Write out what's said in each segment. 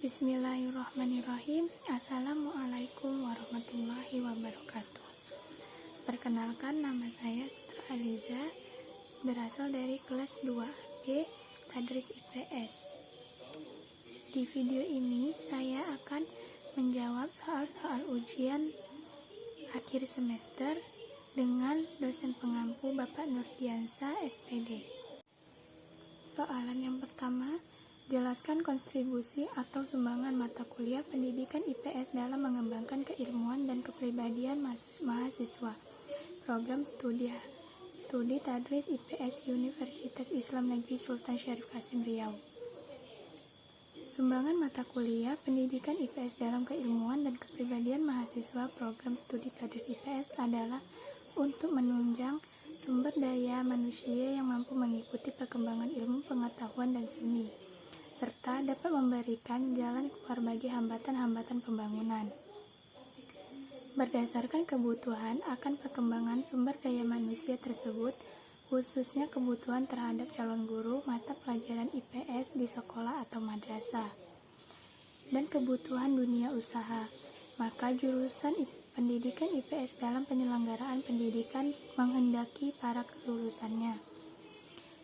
Bismillahirrahmanirrahim. Assalamualaikum warahmatullahi wabarakatuh. Perkenalkan, nama saya Sitra Aliza, berasal dari kelas 2B Tadris IPS. Di video ini saya akan menjawab soal-soal ujian akhir semester dengan dosen pengampu Bapak Nurdiansa, SPD. Soalan yang pertama, jelaskan kontribusi atau sumbangan mata kuliah pendidikan IPS dalam mengembangkan keilmuan dan kepribadian mahasiswa. Program studi Tadris IPS Universitas Islam Negeri Sultan Syarif Kasim Riau. Sumbangan mata kuliah pendidikan IPS dalam keilmuan dan kepribadian mahasiswa program studi Tadris IPS adalah untuk menunjang sumber daya manusia yang mampu mengikuti perkembangan ilmu pengetahuan dan seni, serta dapat memberikan jalan keluar bagi hambatan-hambatan pembangunan. Berdasarkan kebutuhan akan perkembangan sumber daya manusia tersebut, khususnya kebutuhan terhadap calon guru mata pelajaran IPS di sekolah atau madrasah, dan kebutuhan dunia usaha, maka jurusan pendidikan IPS dalam penyelenggaraan pendidikan menghendaki para kelulusannya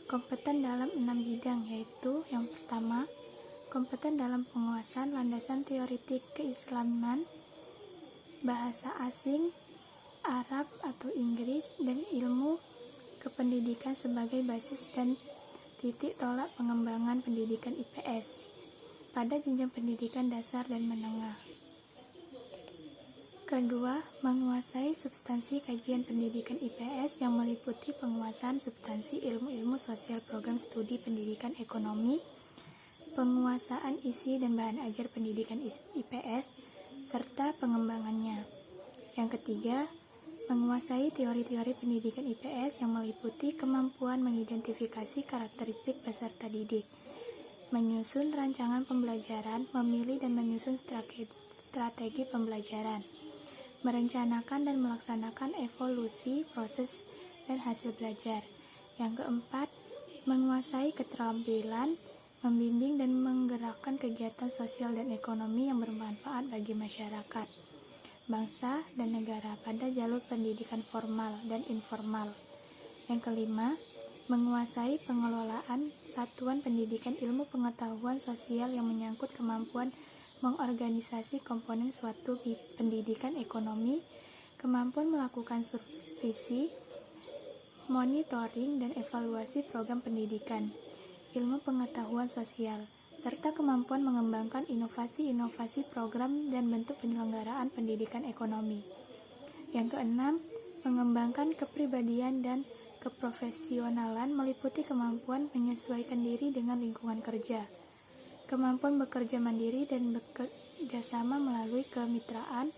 kompeten dalam 6 bidang, yaitu yang pertama, kompeten dalam penguasaan landasan teoretik keislaman, bahasa asing, Arab atau Inggris, dan ilmu kependidikan sebagai basis dan titik tolak pengembangan pendidikan IPS pada jenjang pendidikan dasar dan menengah. Kedua, menguasai substansi kajian pendidikan IPS yang meliputi penguasaan substansi ilmu-ilmu sosial program studi pendidikan ekonomi, penguasaan isi dan bahan ajar pendidikan IPS, serta pengembangannya. Yang ketiga, menguasai teori-teori pendidikan IPS yang meliputi kemampuan mengidentifikasi karakteristik peserta didik, menyusun rancangan pembelajaran, memilih dan menyusun strategi pembelajaran, merencanakan dan melaksanakan evolusi, proses, dan hasil belajar. Yang keempat, menguasai keterampilan, membimbing dan menggerakkan kegiatan sosial dan ekonomi yang bermanfaat bagi masyarakat, bangsa, dan negara pada jalur pendidikan formal dan informal. Yang kelima, menguasai pengelolaan satuan pendidikan ilmu pengetahuan sosial yang menyangkut kemampuan mengorganisasi komponen suatu pendidikan ekonomi, kemampuan melakukan supervisi, monitoring dan evaluasi program pendidikan, ilmu pengetahuan sosial, serta kemampuan mengembangkan inovasi-inovasi program dan bentuk penyelenggaraan pendidikan ekonomi. Yang keenam, mengembangkan kepribadian dan keprofesionalan meliputi kemampuan menyesuaikan diri dengan lingkungan kerja, kemampuan bekerja mandiri dan bekerjasama melalui kemitraan,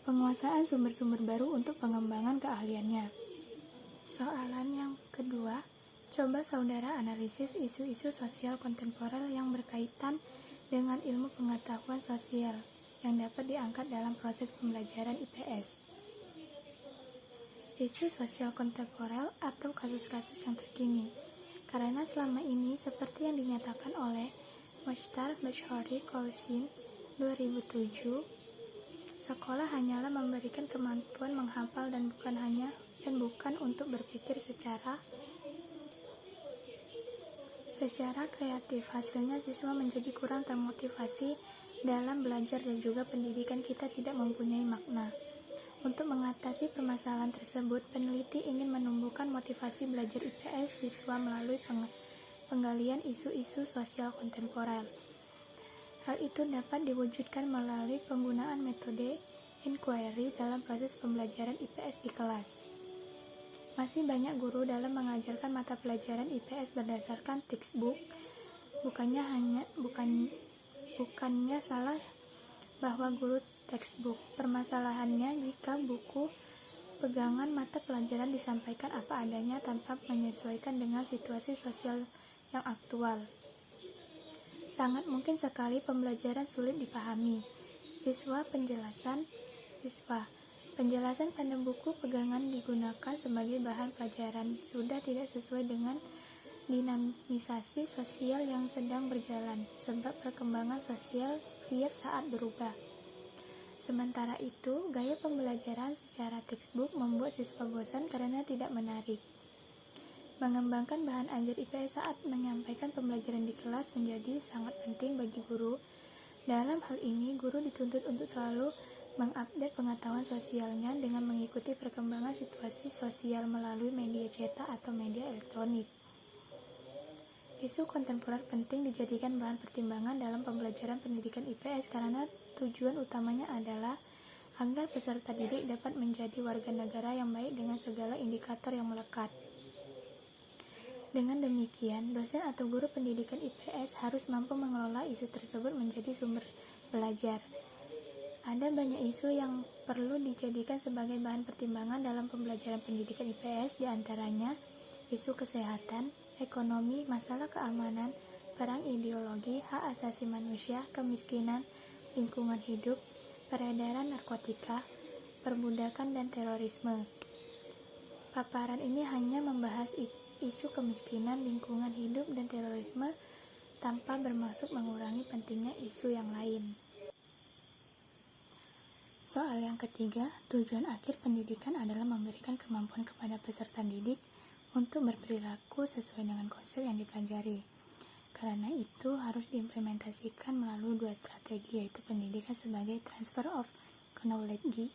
penguasaan sumber-sumber baru untuk pengembangan keahliannya. Soalan yang kedua, coba saudara analisis isu-isu sosial kontemporer yang berkaitan dengan ilmu pengetahuan sosial yang dapat diangkat dalam proses pembelajaran IPS. Isu sosial kontemporer atau kasus-kasus yang terkini, karena selama ini seperti yang dinyatakan oleh Muchtar Bashori Qasim 2007, sekolah hanyalah memberikan kemampuan menghafal dan bukan untuk berpikir secara kreatif. Hasilnya siswa menjadi kurang termotivasi dalam belajar dan juga pendidikan kita tidak mempunyai makna. Untuk mengatasi permasalahan tersebut, peneliti ingin menumbuhkan motivasi belajar IPS siswa melalui penggalian isu-isu sosial kontemporer. Hal itu dapat diwujudkan melalui penggunaan metode inquiry dalam proses pembelajaran IPS di kelas. Masih banyak guru dalam mengajarkan mata pelajaran IPS berdasarkan textbook. Bukannya salah bahwa guru textbook. Permasalahannya jika buku pegangan mata pelajaran disampaikan apa adanya tanpa menyesuaikan dengan situasi sosial yang aktual. Sangat mungkin sekali pembelajaran sulit dipahami. Penjelasan pada buku pegangan digunakan sebagai bahan pelajaran sudah tidak sesuai dengan dinamisasi sosial yang sedang berjalan, sebab perkembangan sosial setiap saat berubah. Sementara itu, gaya pembelajaran secara textbook membuat siswa bosan karena tidak menarik. Mengembangkan bahan ajar IPS saat menyampaikan pembelajaran di kelas menjadi sangat penting bagi guru. Dalam hal ini, guru dituntut untuk selalu mengupdate pengetahuan sosialnya dengan mengikuti perkembangan situasi sosial melalui media cetak atau media elektronik. Isu kontemporer penting dijadikan bahan pertimbangan dalam pembelajaran pendidikan IPS karena tujuan utamanya adalah agar peserta didik dapat menjadi warga negara yang baik dengan segala indikator yang melekat. Dengan demikian, dosen atau guru pendidikan IPS harus mampu mengelola isu tersebut menjadi sumber belajar. Ada banyak isu yang perlu dijadikan sebagai bahan pertimbangan dalam pembelajaran pendidikan IPS, diantaranya isu kesehatan, ekonomi, masalah keamanan, perang ideologi, hak asasi manusia, kemiskinan, lingkungan hidup, peredaran narkotika, perbudakan, dan terorisme. Paparan ini hanya membahas isu kemiskinan, lingkungan hidup, dan terorisme tanpa bermaksud mengurangi pentingnya isu yang lain. Soal yang ketiga, tujuan akhir pendidikan adalah memberikan kemampuan kepada peserta didik untuk berperilaku sesuai dengan konsep yang dipelajari. Karena itu harus diimplementasikan melalui dua strategi, yaitu pendidikan sebagai transfer of knowledge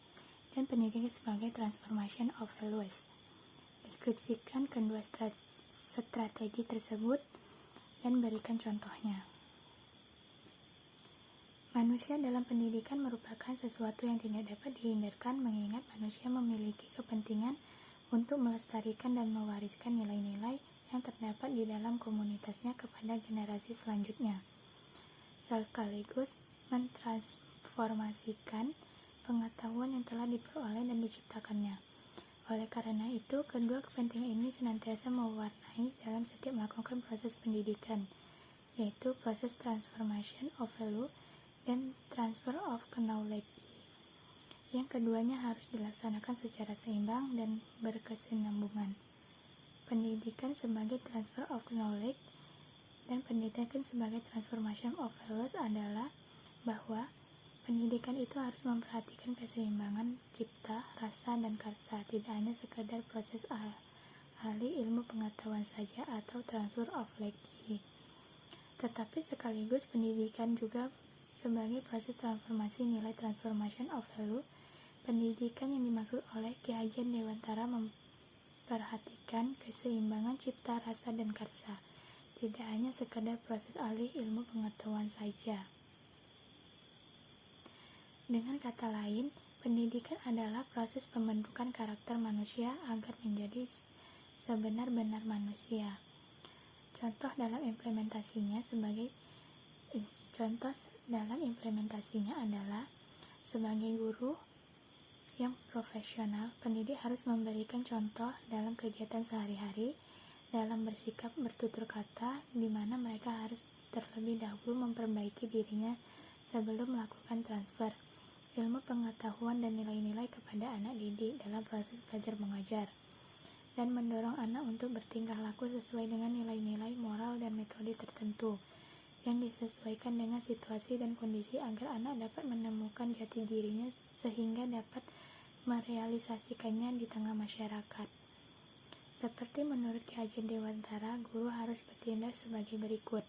dan pendidikan sebagai transformation of values. Deskripsikan kedua strategi tersebut dan berikan contohnya. Manusia dalam pendidikan merupakan sesuatu yang tidak dapat dihindarkan mengingat manusia memiliki kepentingan untuk melestarikan dan mewariskan nilai-nilai yang terdapat di dalam komunitasnya kepada generasi selanjutnya, sekaligus mentransformasikan pengetahuan yang telah diperoleh dan diciptakannya. Oleh karena itu, kedua kepentingan ini senantiasa mewarnai dalam setiap melakukan proses pendidikan, yaitu proses transformation of value dan transfer of knowledge. Yang keduanya harus dilaksanakan secara seimbang dan berkesinambungan. Pendidikan sebagai transfer of knowledge dan pendidikan sebagai transformation of values adalah bahwa pendidikan itu harus memperhatikan keseimbangan cipta, rasa, dan karsa, tidak hanya sekedar proses ahli ilmu pengetahuan saja atau transfer of knowledge, tetapi sekaligus pendidikan juga sebagai proses transformasi nilai transformation of value. Pendidikan yang dimaksud oleh Ki Hajar Dewantara memperhatikan keseimbangan cipta, rasa, dan karsa, tidak hanya sekedar proses ahli ilmu pengetahuan saja. Dengan kata lain, pendidikan adalah proses pembentukan karakter manusia agar menjadi sebenar-benar manusia. Contoh dalam implementasinya adalah sebagai guru yang profesional, pendidik harus memberikan contoh dalam kegiatan sehari-hari, dalam bersikap bertutur kata, di mana mereka harus terlebih dahulu memperbaiki dirinya sebelum melakukan transfer ilmu pengetahuan dan nilai-nilai kepada anak didik dalam proses belajar mengajar, dan mendorong anak untuk bertingkah laku sesuai dengan nilai-nilai moral dan metode tertentu yang disesuaikan dengan situasi dan kondisi agar anak dapat menemukan jati dirinya sehingga dapat merealisasikannya di tengah masyarakat. Seperti menurut Ki Hajar Dewantara, guru harus bertindak sebagai berikut.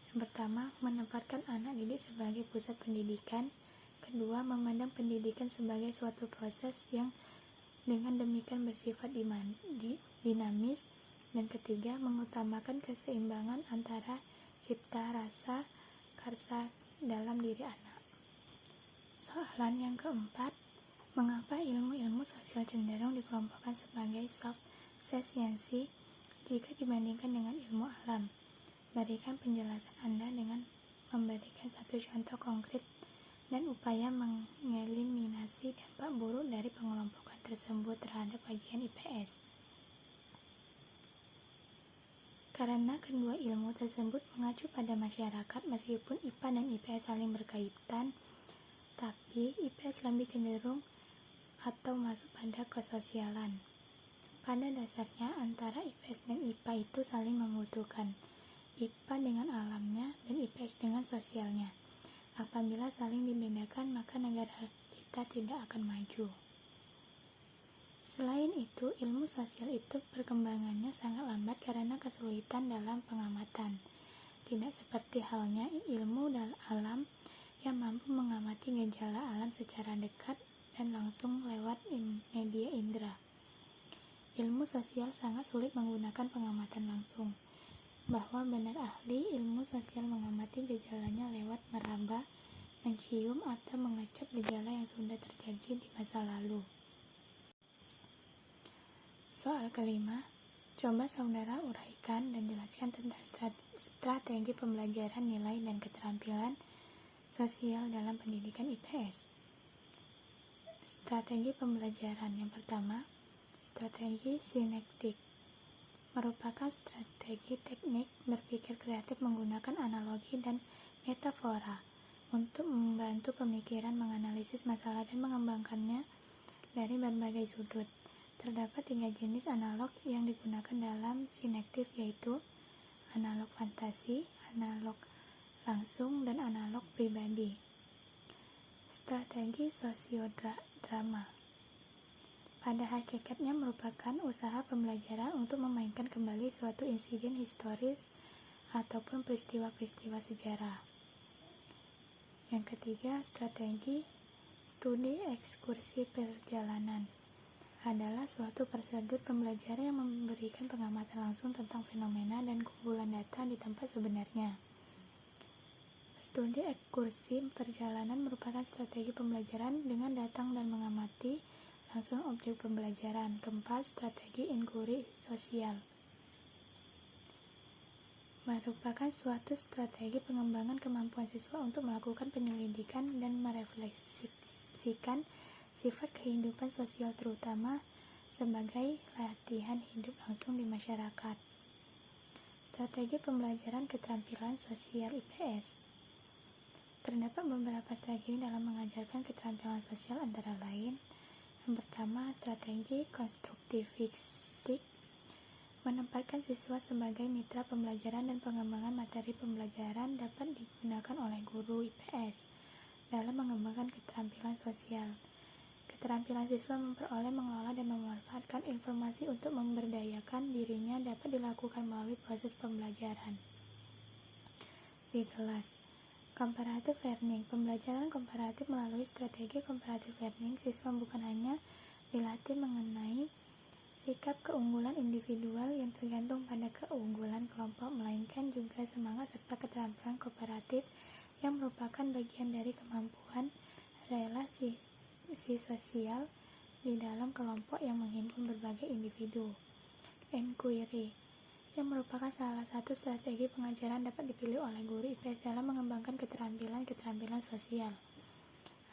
Yang pertama, menempatkan anak didik sebagai pusat pendidikan. Kedua, memandang pendidikan sebagai suatu proses yang dengan demikian bersifat dinamis. Dan ketiga, mengutamakan keseimbangan antara cipta, rasa, karsa dalam diri anak. Soalan yang keempat, mengapa ilmu-ilmu sosial cenderung dikelompokkan sebagai soft science jika dibandingkan dengan ilmu alam? Berikan penjelasan Anda dengan memberikan satu contoh konkret dan upaya mengeliminasi dampak buruk dari pengelompokan tersebut terhadap kajian IPS. Karena kedua ilmu tersebut mengacu pada masyarakat, meskipun IPA dan IPS saling berkaitan, tapi IPS lebih cenderung atau masuk pada kesosialan. Pada dasarnya, antara IPS dan IPA itu saling membutuhkan. IPA dengan alamnya dan IPS dengan sosialnya. Apabila saling dibedakan, maka negara kita tidak akan maju. Selain itu, ilmu sosial itu perkembangannya sangat lambat karena kesulitan dalam pengamatan. Tidak seperti halnya ilmu alam yang mampu mengamati gejala alam secara dekat dan langsung lewat media indera. Ilmu sosial sangat sulit menggunakan pengamatan langsung. Bahwa benar ahli ilmu sosial mengamati gejalanya lewat meraba, mencium, atau mengecap gejala yang sudah terjadi di masa lalu. Soal kelima, coba saudara uraikan dan jelaskan tentang strategi pembelajaran nilai dan keterampilan sosial dalam pendidikan IPS. Strategi pembelajaran yang pertama, strategi sinektik, merupakan strategi teknik berpikir kreatif menggunakan analogi dan metafora untuk membantu pemikiran menganalisis masalah dan mengembangkannya dari berbagai sudut. Terdapat 3 jenis analog yang digunakan dalam sinektik, yaitu analog fantasi, analog langsung, dan analog pribadi. Strategi sosiodrama pada hakikatnya merupakan usaha pembelajaran untuk memainkan kembali suatu insiden historis ataupun peristiwa-peristiwa sejarah. Yang ketiga, strategi studi ekskursi perjalanan adalah suatu prosedur pembelajaran yang memberikan pengamatan langsung tentang fenomena dan kumpulan data di tempat sebenarnya. Studi ekskursi perjalanan merupakan strategi pembelajaran dengan datang dan mengamati langsung objek pembelajaran. Keempat, strategi inquiry sosial merupakan suatu strategi pengembangan kemampuan siswa untuk melakukan penyelidikan dan merefleksikan sifat kehidupan sosial, terutama sebagai latihan hidup langsung di masyarakat. Strategi pembelajaran keterampilan sosial IPS. Terdapat beberapa strategi dalam mengajarkan keterampilan sosial, antara lain: yang pertama, strategi konstruktivistik, menempatkan siswa sebagai mitra pembelajaran dan pengembangan materi pembelajaran dapat digunakan oleh guru IPS dalam mengembangkan keterampilan sosial. Keterampilan siswa memperoleh, mengelola, dan memanfaatkan informasi untuk memberdayakan dirinya dapat dilakukan melalui proses pembelajaran di kelas. Comparative learning, pembelajaran komparatif melalui strategi comparative learning, siswa bukan hanya dilatih mengenai sikap keunggulan individual yang tergantung pada keunggulan kelompok, melainkan juga semangat serta keterampilan kooperatif yang merupakan bagian dari kemampuan relasi sosial di dalam kelompok yang menghimpun berbagai individu. Inquiry, yang merupakan salah satu strategi pengajaran dapat dipilih oleh guru IPS dalam mengembangkan keterampilan sosial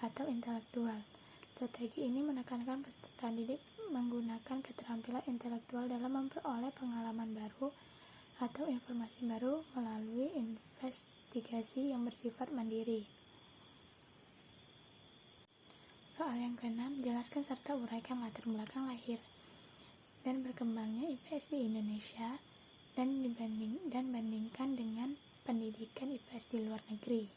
atau intelektual. Strategi ini menekankan peserta didik menggunakan keterampilan intelektual dalam memperoleh pengalaman baru atau informasi baru melalui investigasi yang bersifat mandiri. Soal yang keenam, jelaskan serta uraikan latar belakang lahir dan berkembangnya IPS di Indonesia dan bandingkan dengan pendidikan IPS di luar negeri.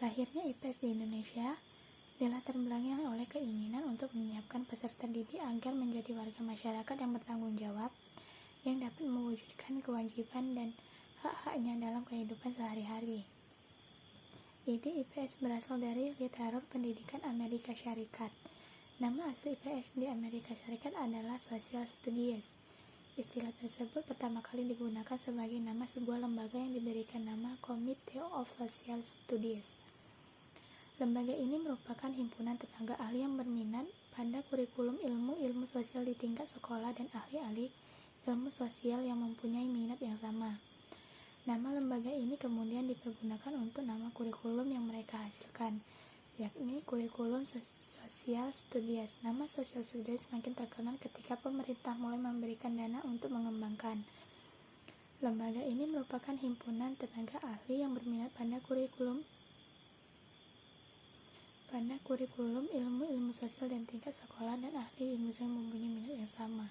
Lahirnya IPS di Indonesia dilatar belakangi oleh keinginan untuk menyiapkan peserta didik agar menjadi warga masyarakat yang bertanggung jawab, yang dapat mewujudkan kewajiban dan hak-haknya dalam kehidupan sehari-hari. Ide IPS berasal dari literatur pendidikan Amerika Syarikat. Nama asli IPS di Amerika Syarikat adalah Social Studies. Istilah tersebut pertama kali digunakan sebagai nama sebuah lembaga yang diberikan nama Committee of Social Studies. Lembaga ini merupakan himpunan tenaga ahli yang berminat pada kurikulum ilmu sosial di tingkat sekolah dan ahli-ahli ilmu sosial yang mempunyai minat yang sama. Nama lembaga ini kemudian dipergunakan untuk nama kurikulum yang mereka hasilkan, yakni kurikulum Social Studies. Nama Social Studies makin terkenal ketika pemerintah mulai memberikan dana untuk mengembangkan. Lembaga ini merupakan himpunan tenaga ahli yang berminat pada kurikulum pada kurikulum ilmu sosial dan tingkat sekolah dan ahli ilmu sosial mempunyai minat yang sama.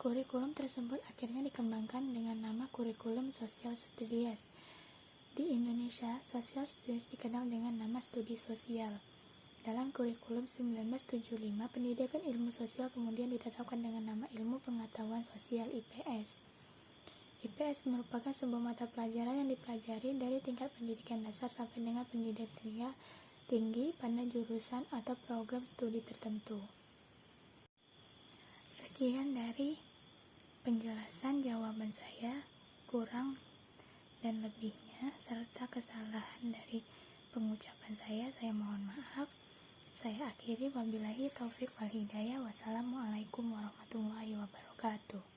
Kurikulum tersebut akhirnya dikembangkan dengan nama Kurikulum Social Studies. Di Indonesia, Social Studies dikenal dengan nama studi sosial. Dalam kurikulum 1975, pendidikan ilmu sosial kemudian ditetapkan dengan nama Ilmu Pengetahuan Sosial IPS. IPS merupakan sebuah mata pelajaran yang dipelajari dari tingkat pendidikan dasar sampai dengan pendidikan tinggi pada jurusan atau program studi tertentu. Sekian dari penjelasan jawaban saya, kurang dan lebihnya serta kesalahan dari pengucapan saya mohon maaf. Saya akhiri, wabillahi taufik wal hidayah. Wassalamualaikum warahmatullahi wabarakatuh.